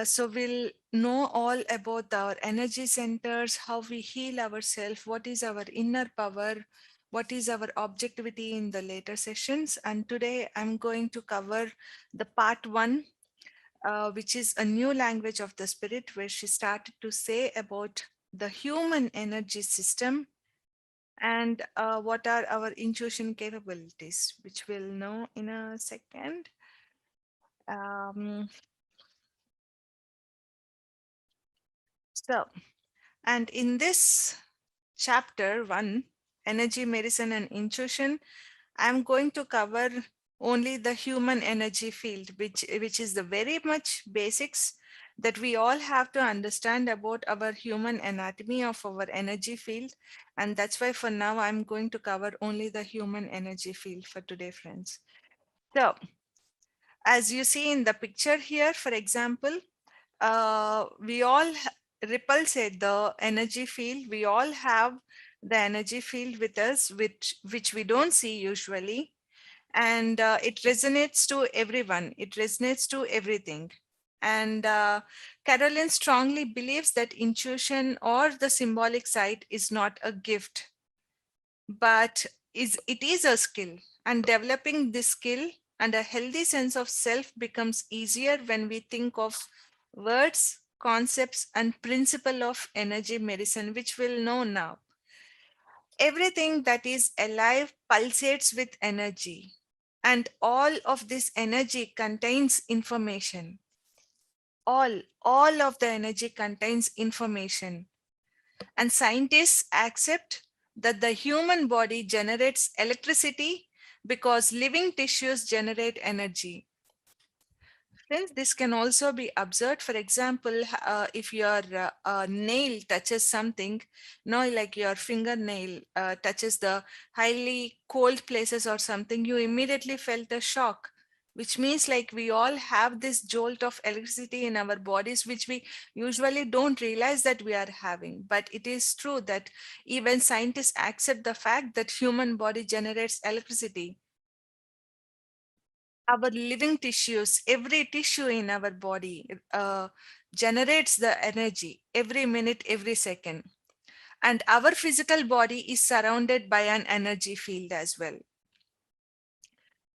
So we'll know all about our energy centers, how we heal ourselves, what is our inner power, what is our objectivity in the later sessions. And today I'm going to cover the part one, which is a new language of the spirit, where she started to say about the human energy system and what are our intuition capabilities, which we'll know in a second. Um, so, and in this chapter one, energy, medicine, and intuition, I'm going to cover only the human energy field, which is the very much basics that we all have to understand about our human anatomy of our energy field. And that's why for now, I'm going to cover only the human energy field for today, friends. So as you see in the picture here, for example, we all repulsate the energy field. We all have the energy field with us, which we don't see usually. And it resonates to everyone. It resonates to everything. And Caroline strongly believes that intuition or the symbolic side is not a gift, but it is a skill. And developing this skill and a healthy sense of self becomes easier when we think of words, concepts, and principle of energy medicine, which we'll know now. Everything that is alive pulsates with energy, and all of this energy contains information. All of the energy contains information. And scientists accept that the human body generates electricity because living tissues generate energy. Friends, this can also be observed. For example, if your nail touches something, like your fingernail touches the highly cold places or something, you immediately felt a shock, which means like we all have this jolt of electricity in our bodies, which we usually don't realize that we are having. But it is true that even scientists accept the fact that human body generates electricity. Our living tissues, every tissue in our body generates the energy every minute, every second. And our physical body is surrounded by an energy field as well.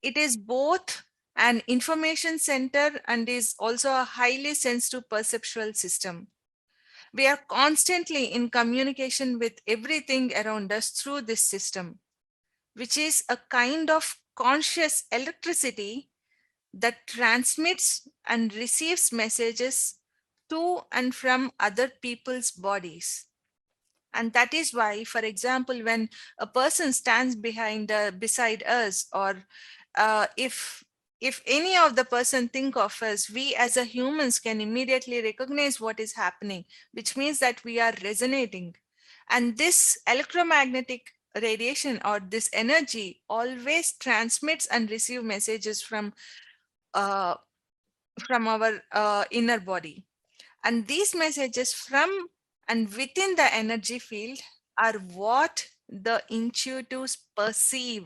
It is both an information center and is also a highly sensitive perceptual system. We are constantly in communication with everything around us through this system, which is a kind of conscious electricity that transmits and receives messages to and from other people's bodies. And that is why, for example, when a person stands beside us, or if any of the person think of us, we as a humans can immediately recognize what is happening, which means that we are resonating. And this electromagnetic radiation or this energy always transmits and receive messages uh, from our inner body. And these messages from and within the energy field are what the intuitives perceive.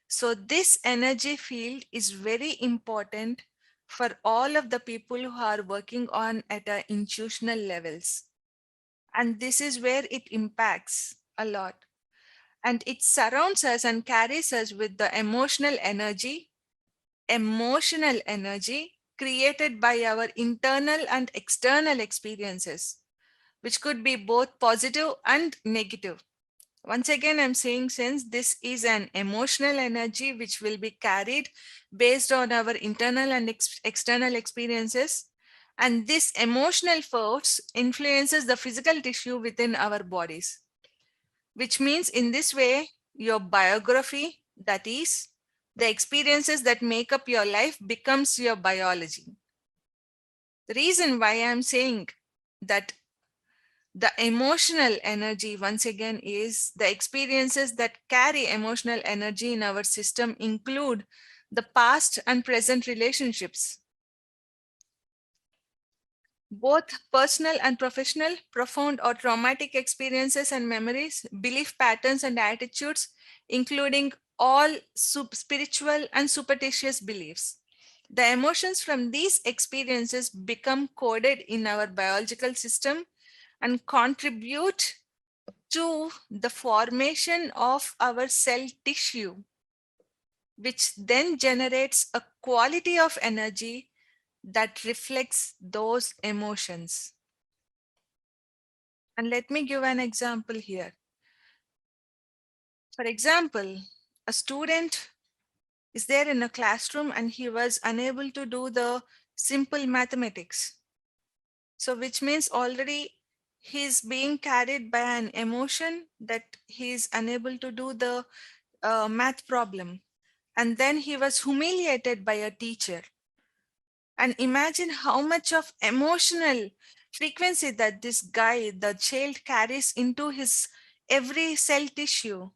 So this energy field is very important for all of the people who are working on at a intuitional levels. And this is where it impacts a lot. And it surrounds us and carries us with the emotional energy created by our internal and external experiences, which could be both positive and negative. Once again, I'm saying, since this is an emotional energy which will be carried based on our internal and external experiences, and this emotional force influences the physical tissue within our bodies, which means in this way, your biography, that is, the experiences that make up your life, becomes your biology. The reason why I'm saying that the emotional energy, once again, is the experiences that carry emotional energy in our system include the past and present relationships, both personal and professional, profound or traumatic experiences and memories, belief patterns and attitudes, including all spiritual and superstitious beliefs. The emotions from these experiences become coded in our biological system and contribute to the formation of our cell tissue, which then generates a quality of energy that reflects those emotions. And let me give an example here. For example, a student is there in a classroom and he was unable to do the simple mathematics. So, which means already he's being carried by an emotion that he is unable to do the math problem. And then he was humiliated by a teacher. And imagine how much of emotional frequency that this guy, the child, carries into his every cell tissue.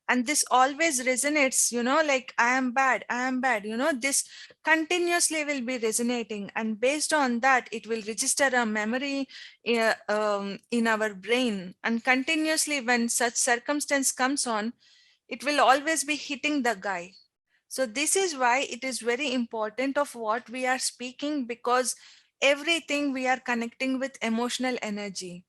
And this always resonates, like I am bad, I am bad, this continuously will be resonating. And based on that, it will register a memory in our brain. And continuously, when such circumstance comes on, it will always be hitting the guy. So this is why it is very important of what we are speaking, because everything we are connecting with emotional energy.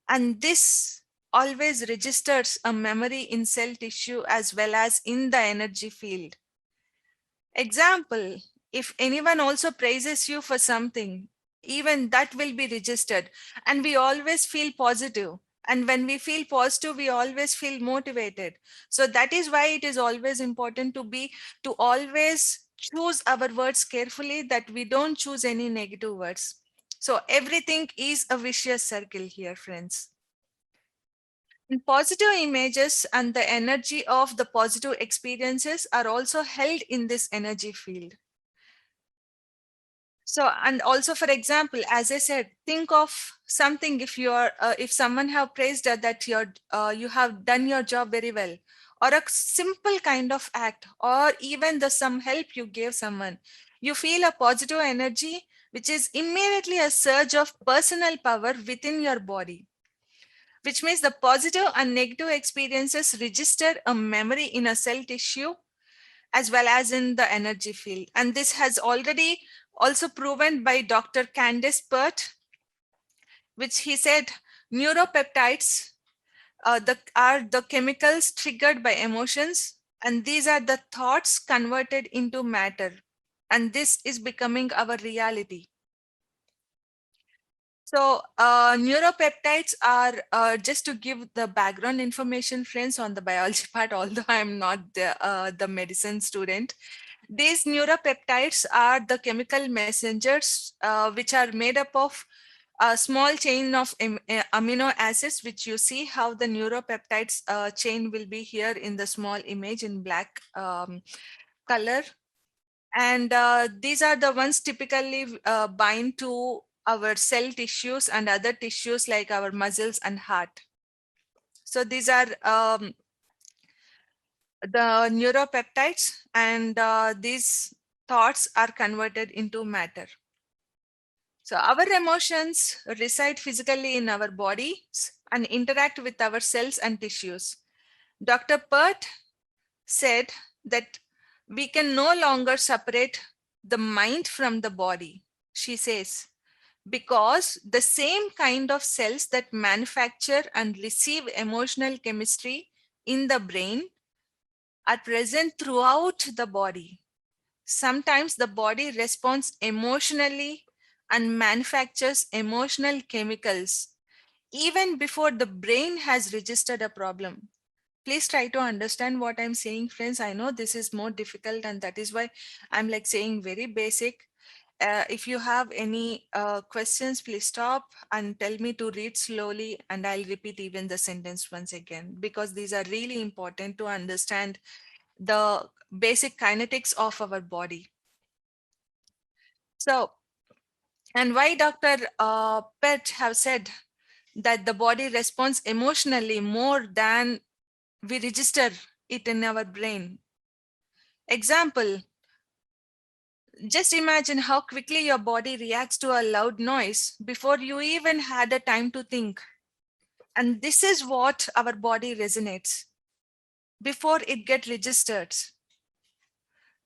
And this always registers a memory in cell tissue as well as in the energy field. Example, if anyone also praises you for something, even that will be registered. And we always feel positive. And when we feel positive, we always feel motivated. So that is why it is always important to always choose our words carefully, that we don't choose any negative words. So everything is a vicious circle here, friends. And positive images and the energy of the positive experiences are also held in this energy field. So, and also, for example, as I said, think of something. If someone have praised that you have done your job very well, or a simple kind of act, or even the some help you gave someone, you feel a positive energy, which is immediately a surge of personal power within your body, which means the positive and negative experiences register a memory in a cell tissue as well as in the energy field. And this has already also proven by Dr. Candace Pert, which he said neuropeptides are the chemicals triggered by emotions, and these are the thoughts converted into matter. And this is becoming our reality. So neuropeptides are, just to give the background information, friends, on the biology part, although I'm not the medicine student. These neuropeptides are the chemical messengers which are made up of a small chain of amino acids, which you see how the neuropeptides chain will be here in the small image in black color. And these are the ones typically bind to our cell tissues and other tissues like our muscles and heart. So these are the neuropeptides, and these thoughts are converted into matter. So our emotions reside physically in our bodies and interact with our cells and tissues. Dr. Pert said that we can no longer separate the mind from the body, she says, because the same kind of cells that manufacture and receive emotional chemistry in the brain are present throughout the body. Sometimes the body responds emotionally and manufactures emotional chemicals even before the brain has registered a problem. Please try to understand what I'm saying, friends. I know this is more difficult, and that is why I'm like saying very basic. If you have any questions, please stop and tell me to read slowly, and I'll repeat even the sentence once again, because these are really important to understand the basic kinetics of our body. So, and why Dr. Pett have said that the body responds emotionally more than we register it in our brain. Example, just imagine how quickly your body reacts to a loud noise before you even had a time to think. And this is what our body resonates before it gets registered.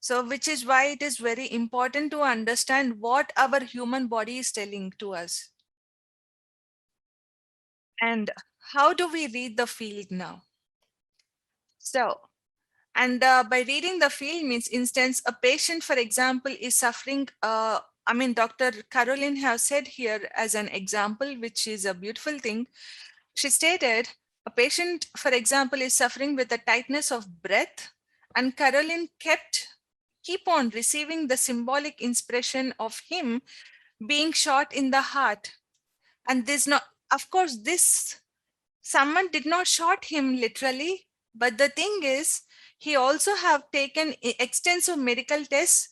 So, which is why it is very important to understand what our human body is telling to us. And how do we read the field now? So, and by reading the field means instance, a patient, for example, is suffering. Dr. Caroline has said here as an example, which is a beautiful thing. She stated, a patient, for example, is suffering with a tightness of breath, and Caroline keep on receiving the symbolic inspiration of him being shot in the heart. And this not, of course, this someone did not shot him literally, but the thing is, he also have taken extensive medical tests,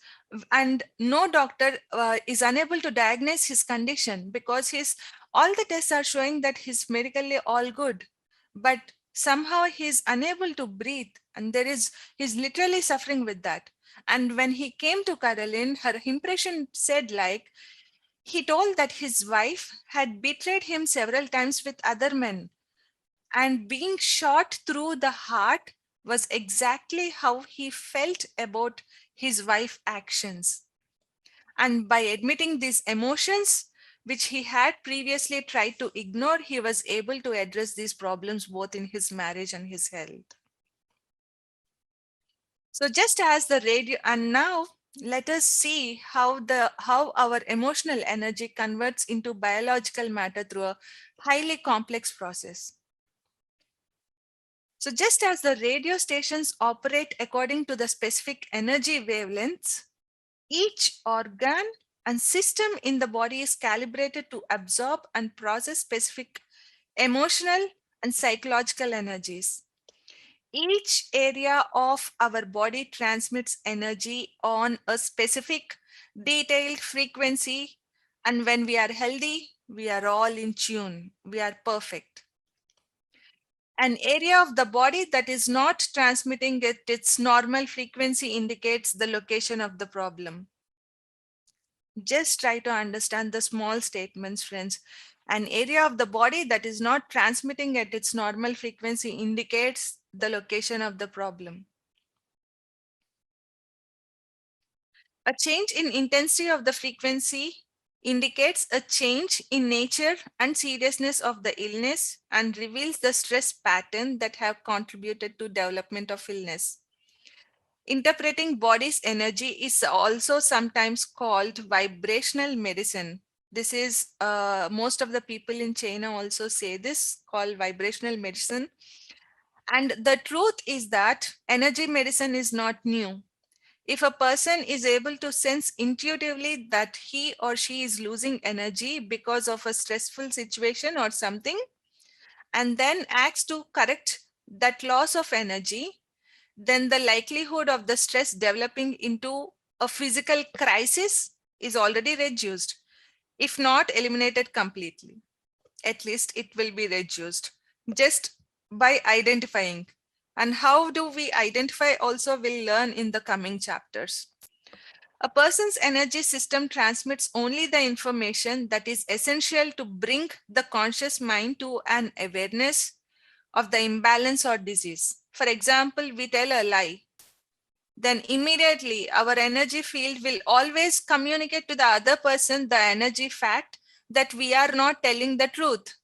and no doctor is unable to diagnose his condition because his all the tests are showing that he's medically all good, but somehow he's unable to breathe, and he's literally suffering with that. And when he came to Caroline, her impression said like, he told that his wife had betrayed him several times with other men, and being shot through the heart was exactly how he felt about his wife's actions. And by admitting these emotions, which he had previously tried to ignore, he was able to address these problems both in his marriage and his health. So just as the radio, and now let us see how our emotional energy converts into biological matter through a highly complex process. So just as the radio stations operate according to the specific energy wavelengths, each organ and system in the body is calibrated to absorb and process specific emotional and psychological energies. Each area of our body transmits energy on a specific detailed frequency, and when we are healthy, we are all in tune, we are perfect. An area of the body that is not transmitting at its normal frequency indicates the location of the problem. Just try to understand the small statements, friends. An area of the body that is not transmitting at its normal frequency indicates the location of the problem. A change in intensity of the frequency indicates a change in nature and seriousness of the illness and reveals the stress pattern that have contributed to development of illness. Interpreting body's energy is also sometimes called vibrational medicine. This is most of the people in China also say this, called vibrational medicine. And the truth is that energy medicine is not new. If a person is able to sense intuitively that he or she is losing energy because of a stressful situation or something, and then acts to correct that loss of energy, then the likelihood of the stress developing into a physical crisis is already reduced, if not eliminated completely. At least it will be reduced just by identifying. And how do we identify also we'll learn in the coming chapters. A person's energy system transmits only the information that is essential to bring the conscious mind to an awareness of the imbalance or disease. For example, we tell a lie, then immediately our energy field will always communicate to the other person the energy fact that we are not telling the truth.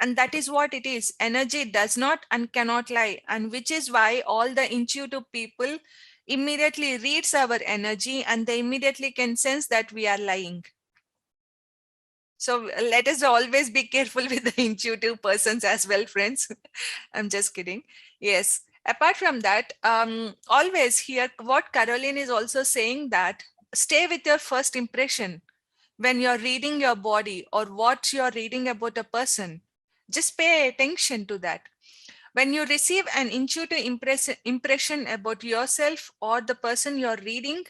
And that is what it is. Energy does not and cannot lie. And which is why all the intuitive people immediately reads our energy and they immediately can sense that we are lying. So let us always be careful with the intuitive persons as well, friends. I'm just kidding. Yes. Apart from that, always here, what Caroline is also saying that stay with your first impression when you're reading your body or what you're reading about a person. Just pay attention to that. When you receive an intuitive impression about yourself or the person you're reading,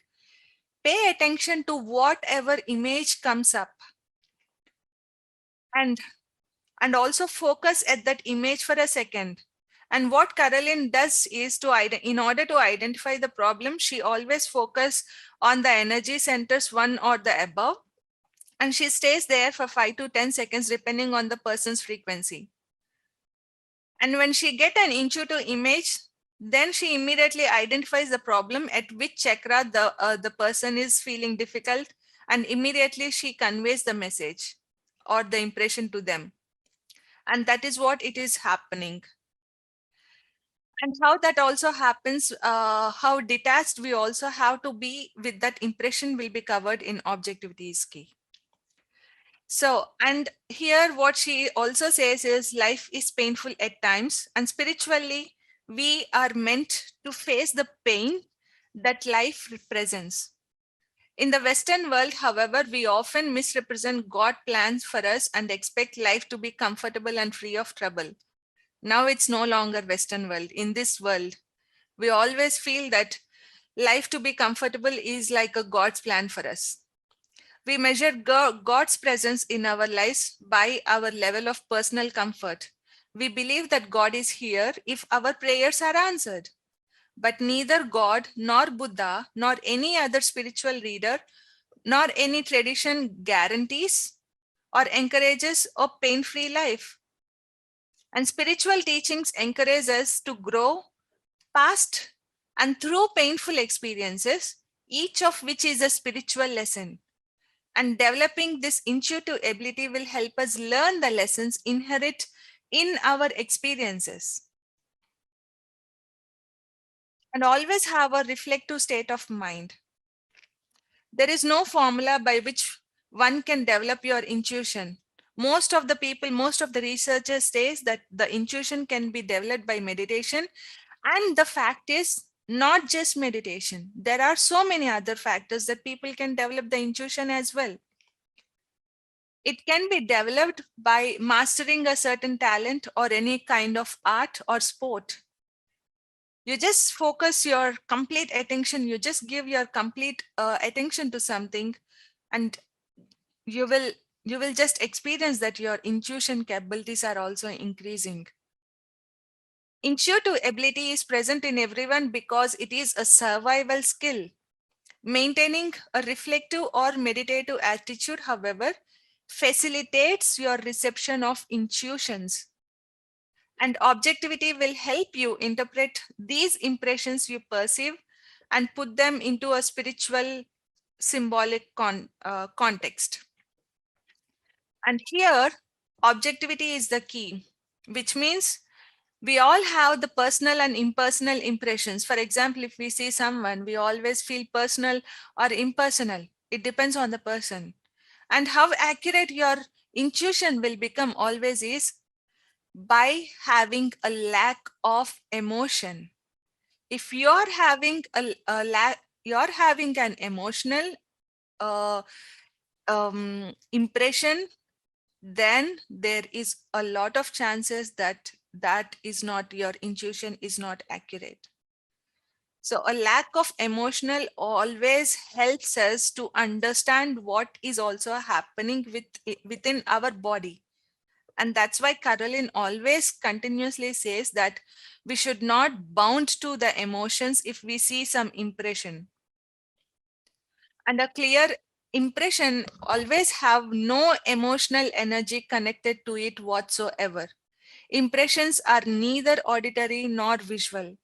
pay attention to whatever image comes up, and also focus at that image for a second. And what Caroline does is in order to identify the problem, she always focus on the energy centers, one or the above, and she stays there for 5 to 10 seconds depending on the person's frequency. And when she get an intuitive image, then she immediately identifies the problem at which chakra the person is feeling difficult, and immediately she conveys the message or the impression to them. And that is what it is happening. And how that also happens, how detached we also have to be with that impression will be covered in objectivity is key. So, and here what she also says is life is painful at times, and spiritually, we are meant to face the pain that life represents. In the Western world, however, we often misrepresent God's plans for us and expect life to be comfortable and free of trouble. Now it's no longer Western world. In this world, we always feel that life to be comfortable is like a God's plan for us. We measure God's presence in our lives by our level of personal comfort. We believe that God is here if our prayers are answered. But neither God, nor Buddha, nor any other spiritual leader, nor any tradition guarantees or encourages a pain free life. And spiritual teachings encourage us to grow past and through painful experiences, each of which is a spiritual lesson. And developing this intuitive ability will help us learn the lessons inherent in our experiences. And always have a reflective state of mind. There is no formula by which one can develop your intuition. Most of the people, most of the researchers says that the intuition can be developed by meditation. And the fact is, not just meditation. There are so many other factors that people can develop the intuition as well. It can be developed by mastering a certain talent or any kind of art or sport. You just focus your complete attention, you just give your complete attention to something, and you will just experience that your intuition capabilities are also increasing. Intuitive ability is present in everyone because it is a survival skill. Maintaining a reflective or meditative attitude, however, facilitates your reception of intuitions. And objectivity will help you interpret these impressions you perceive and put them into a spiritual symbolic context. And here, objectivity is the key, which means we all have the personal and impersonal impressions. For example, if we see someone, we always feel personal or impersonal. It depends on the person. And how accurate your intuition will become always is by having a lack of emotion. If you're having you're having an emotional uh, impression, then there is a lot of chances that that is not, your intuition is not accurate. So a lack of emotional always helps us to understand what is also happening within our body. And that's why Caroline always continuously says that we should not bound to the emotions if we see some impression. And a clear impression always have no emotional energy connected to it whatsoever. Impressions are neither auditory nor visual.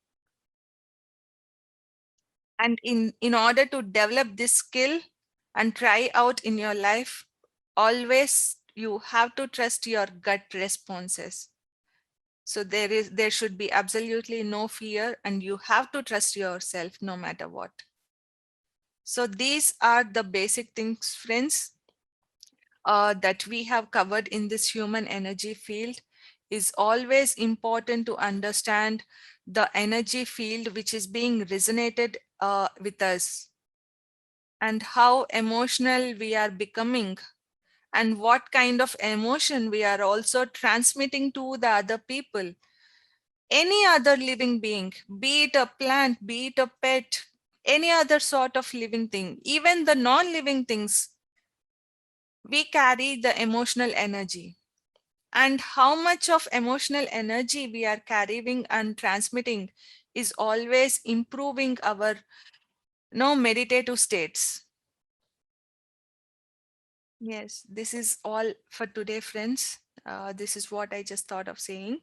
And in order to develop this skill and try out in your life, always you have to trust your gut responses. So there should be absolutely no fear, and you have to trust yourself no matter what. So these are the basic things, friends, that we have covered in this human energy field. Is always important to understand the energy field which is being resonated with us, and how emotional we are becoming, and what kind of emotion we are also transmitting to the other people. Any other living being, be it a plant, be it a pet, any other sort of living thing, even the non-living things, we carry the emotional energy. And how much of emotional energy we are carrying and transmitting is always improving our meditative states. Yes, this is all for today, friends. This is what I just thought of saying.